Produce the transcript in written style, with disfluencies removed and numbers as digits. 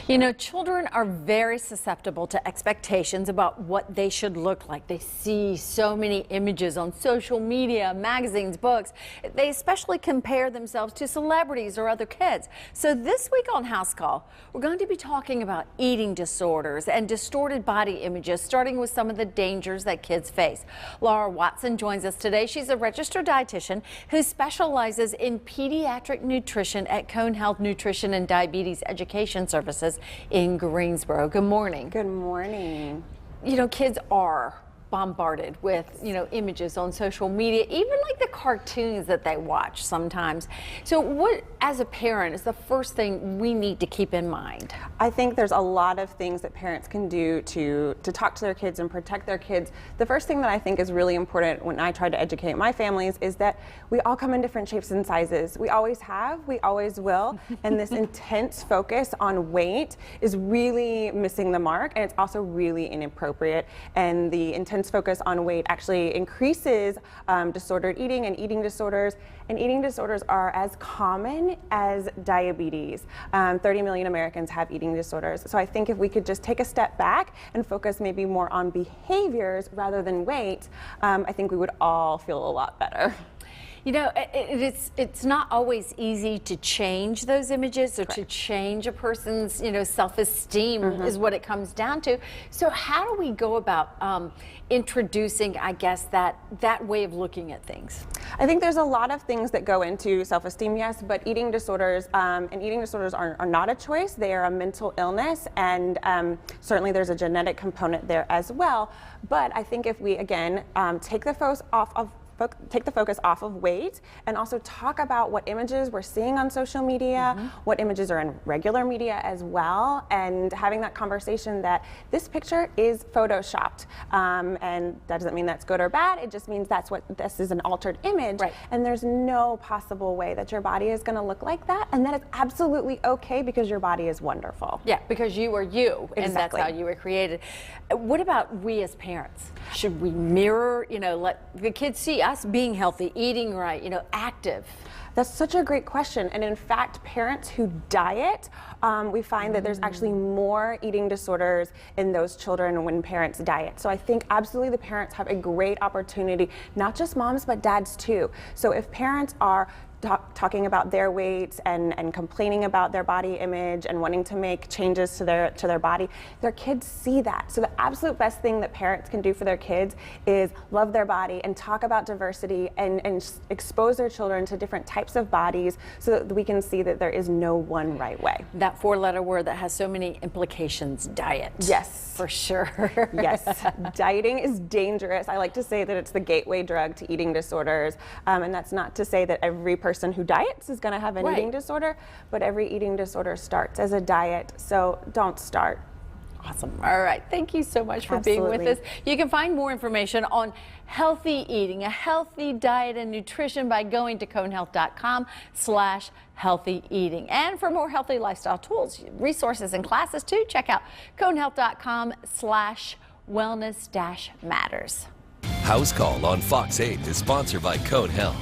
You know, children are very susceptible to expectations about what they should look like. They see so many images on social media, magazines, books. They especially compare themselves to celebrities or other kids. So this week on House Call, we're going to be talking about eating disorders and distorted body images, starting with some of the dangers that kids face. Laura Watson joins us today. She's a registered dietitian who specializes in pediatric nutrition at Cone Health Nutrition and Diabetes Education Services in Greensboro. Good morning. Good morning. You know, kids are bombarded with, images on social media, even like the cartoons that they watch sometimes. So what, as a parent, is the first thing we need to keep in mind? I think there's a lot of things that parents can do to talk to their kids and protect their kids. The first thing that I think is really important when I try to educate my families is that we all come in different shapes and sizes. We always have, we always will, and this intense focus on weight is really missing the mark, and it's also really inappropriate. And the intense focus on weight actually increases disordered eating and eating disorders. And eating disorders are as common as diabetes. 30 million Americans have eating disorders. So I think if we could just take a step back and focus maybe more on behaviors rather than weight, I think we would all feel a lot better. You know, it's not always easy to change those images or to change a person's, self-esteem is what it comes down to. So how do we go about introducing, I guess, that way of looking at things? I think there's a lot of things that go into self-esteem, yes, but eating disorders are not a choice. They are a mental illness, and certainly there's a genetic component there as well. But I think if we, again, take the focus off of weight and also talk about what images we're seeing on social media, what images are in regular media as well, and having that conversation that this picture is photoshopped. And that doesn't mean that's good or bad, it just means this is an altered image, and there's no possible way that your body is gonna look like that, and that is absolutely okay because your body is wonderful. Yeah, because you are you, exactly. And that's how you were created. What about we as parents? Should we mirror, let the kids see us being healthy, eating right, active? That's such a great question. And in fact, parents who diet, we find that there's actually more eating disorders in those children when parents diet. So I think absolutely the parents have a great opportunity, not just moms, but dads too. So if parents are talking about their weights and complaining about their body image and wanting to make changes to their body, their kids see that. So the absolute best thing that parents can do for their kids is love their body and talk about diversity and expose their children to different types of bodies so that we can see that there is no one right way. That four-letter word that has so many implications, diet. Yes. For sure. Yes. Dieting is dangerous. I like to say that it's the gateway drug to eating disorders. And that's not to say that every person who diets is going to have an eating disorder, but every eating disorder starts as a diet, so don't start. Awesome. All right. Thank you so much for being with us. You can find more information on healthy eating, a healthy diet and nutrition by going to conehealth.com/healthy eating. And for more healthy lifestyle tools, resources, and classes too, check out conehealth.com/wellness-matters. House Call on Fox 8 is sponsored by Cone Health.